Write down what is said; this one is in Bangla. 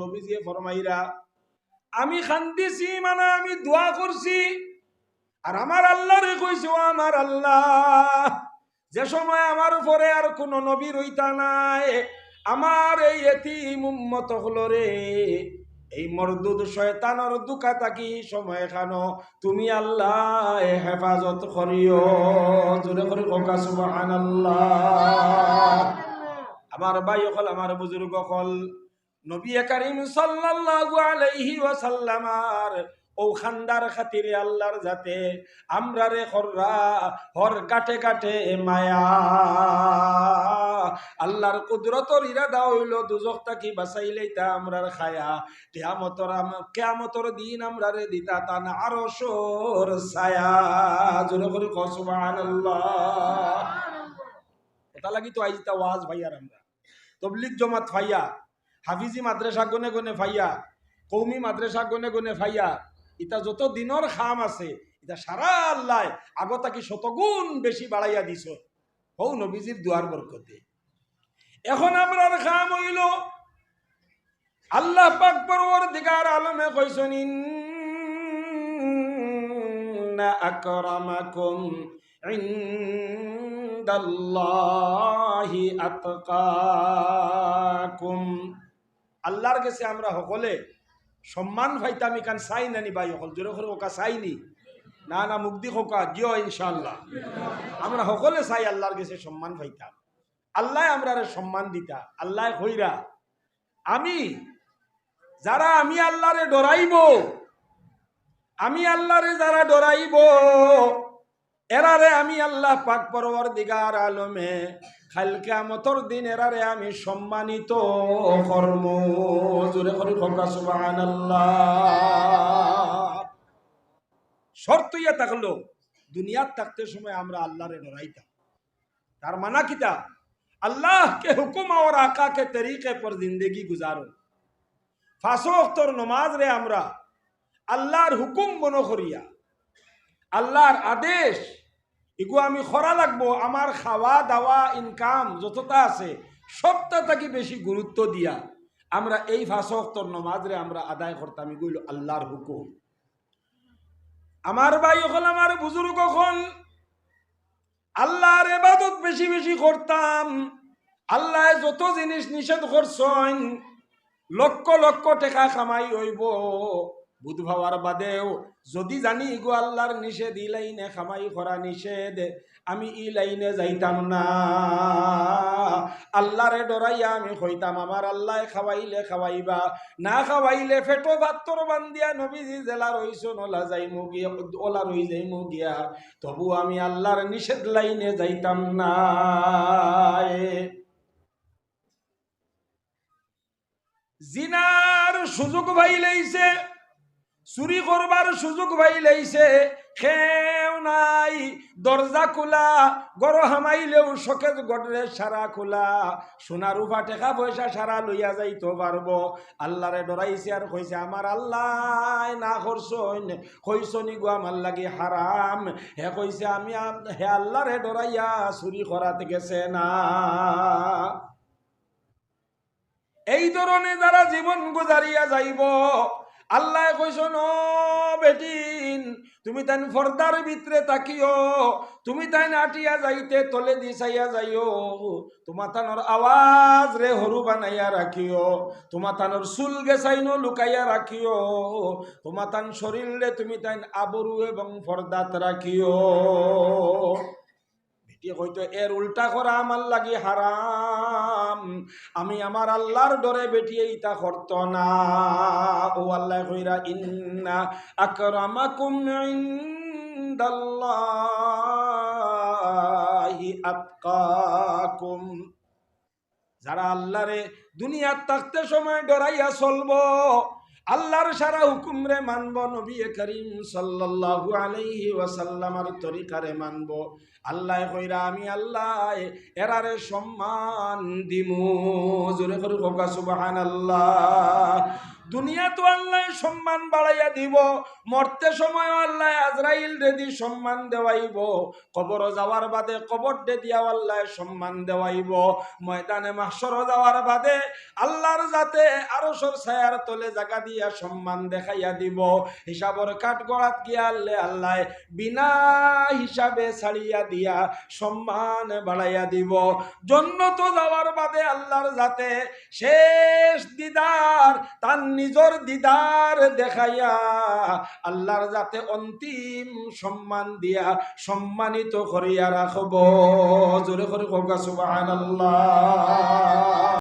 নবীজি ফরমাইরা আমি খান্দিছি মানে আমি দোয়া করছি আর আমার আল্লাহরে কইছি ও আমার আল্লাহ যে সময় আমার উপরে আর কোন নবী রইতা নাই আমার এই এতিম উম্মত হলো রে এই মরদুদ শয়তানের দুকা তাকি সময় খানো তুমি আল্লাহ হেফাজত করিও জোরে করে কোকা সুবহানাল্লাহ। আমার ভাই হল আমার বুজুর্গ হল নবী করিম সাল্লাল্লাহু আলাইহি ওয়াসাল্লামার ও খান্দার খাতিরে আল্লাহর যাতে আমরা রে খররা হর কাটে কাটে মায়া আল্লাহর কুদরতর ইরাদা হইল দুজখ তাকি বাঁচাইলেই তা আমরার খায়া কিয়ামতর দিন আমরা রে দিতা তান আরশের ছায়া জোরে করে কও সুবহানাল্লাহ। এটা লাগি তো আইতা ওয়াজ ভাইয়ার আমরা তবলিগ জমাত ফাইয়া হাফিজি মাদ্রাসা গনে গনে ফাইয়া কৌমি মাদ্রাসা গনে গনে ফাইয়া ইটা যত দিনের খাম আছে এটা সারা আল্লাহ আগতা কি শতগুণ বেশি বাড়াইয়া দিছ হৌ নবীজির দুয়ার বরকতে। এখন আমরার খাম হইল আল্লাহ পাক পরওয়ারদিগার আলমে কইছেন ইন্না আকরামাকুম ইনদাল্লাহি আতকাকুম আল্লাহর কাছে আমরা সকলে সম্মান পাইতাম কান চাই নানি ভাই সকল জোরে করে ওকা চাইনি না না মুক্তি খোকা জিও ইনশাআল্লাহ আমরা সকলে চাই আল্লাহর কাছে সম্মান পাইতাম আল্লাহ আমরা সম্মান দিতা আল্লাহ কইরা আমি যারা আমি আল্লাহরে ডরাইব আমি আল্লাহরে যারা ডরাইব এরারে আমি আল্লাহ পাক পরওয়ারদিগার আলমে কাল কিয়ামতের দিন এরারে আমি সম্মানিত করব জোরে করে কোকা সুবহানাল্লাহ। শর্ত ইয়া থাকলো দুনিয়াত থাকতে সময় আমরা আল্লাহরে ডরাইতাম তার মানা কিতা अल्लाह के हुक्म और आका के तरीके पर जिंदगी गुजारो फासो अख्तर नमाज रे আমরা আল্লাহর হুকুম মনে করিয়া আল্লাহর আদেশ এগু আমি খরা লাগবো আমার খাওয়া দাওয়া ইনকাম যতটা আছে সবটা থাকি বেশি গুরুত্ব দিয়া আমরা এই ফাসো অক্তর নমাজ রে আমরা আদায় করতাম এগুলো আল্লাহর হুকুম। আমার ভাই হল আমার বুজুর্গ হল আল্লাহর ইবাদত বেশি বেশি করতাম আল্লাহ যত জিনিস নিষেধ করছেন লক্ষ লক্ষ টাকা কামাই হইব বুধ ভাবার বাদেও যদি জানি গো আল্লাহর নিষেধ ই লাইনে কামাই করা নিষেধ আমি ই লাইনে যাইতাম না আল্লাহরে ডরাইয়া আমি কইতাম আমার আল্লাহ খাওয়াইলে খাওয়াইবা না খাওয়াইলে ফেটো ভাত্তর বান্দিয়া নবীজি জেলা রইছ নলা যাইমু গিয়া ওলা রই যাইমু গিয়া তবু আমি আল্লাহর নিষেধ লাইনে যাইতাম না। জিনার সুযোগ ভাই লাইছে চুরি করবার সুযোগ ভাই লাইছে খেও নাই দরজা খোলা গড় হামাইলেও শোকেজ গড়ে সারা খোলা সোনা রূপা টাকা পয়সা সারা লইয়া যাইতে পারবো আল্লাহরে ডরাইছে আর কইছে আমার আল্লাহ না করছন কইছনি গো আমার লাগি হারাম হে কইছে আমি হে আল্লাহরে ডরাইয়া চুরি করাতে গেছে না। এই ধরনের যারা জীবন গুজারিয়া যাইব আল্লাহ কইছেন ও বেটিন তুমি তাই ফর্দার ভিতরে তাকিও তুমি তাই আটিয়া যাইতে তলে দি চাইয়া যাইও তোমার তানোর আওয়াজ রে হরু বানাইয়া রাখিও তোমার তানোর চুল গেছাইনো লুকাইয়া রাখিও তোমার তান শরীর রে তুমি তাই আবরু এবং ফর্দাত রাখিও। হয়তো এর উল্টা করা আমার লাগি হারাম আমি আমার আল্লাহর ডরে বেটি এইটা করত না ও আল্লাহ কইরা ইন্না আকরামাকুম ইনদাল্লাহি আতকাকুম যারা আল্লাহরে দুনিয়ার থাকতে সময় ডরাইয়া চলবো আল্লাহর সারা হুকুম রে মানব নবী করিম সাল্লাল্লাহু আলাইহি ওয়াসাল্লামের তরিকারে মানব আল্লাহ কইরা আমি আল্লাহ এরারে সম্মান দিমু জোরে করে কোকা সুবহানাল্লাহ। দুনিয়া তো আল্লাহ সম্মান বাড়াইয়া দিব, মরতে সময় আল্লাহ আজরাইল রেদি সম্মান দেওয়াইব, কবর যাওয়ার বাদে কবর দে দিয়া আল্লাহ সম্মান দেওয়াইব, ময়দানে মাহশর যাওয়ার বাদে আল্লাহর যাতে আরশের ছায়ার তলে জায়গা দিয়া সম্মান দেখাইয়া দিব, হিসাবর কাঠ গড়াত গিয়া আল্লাহ বিনা হিসাবে ছাড়িয়া দিয়া সম্মান বাড়াইয়া দিব। জন্নত যাওয়ার বাদে আল্লাহর যাতে শেষ দিদার, তার নিজর দিদার দেখাইয়া আল্লাহর যাতে অন্তিম সম্মান দিয়া সম্মানিত করিয়া রাখব। জোরে করে কওগা সুবহানাল্লাহ।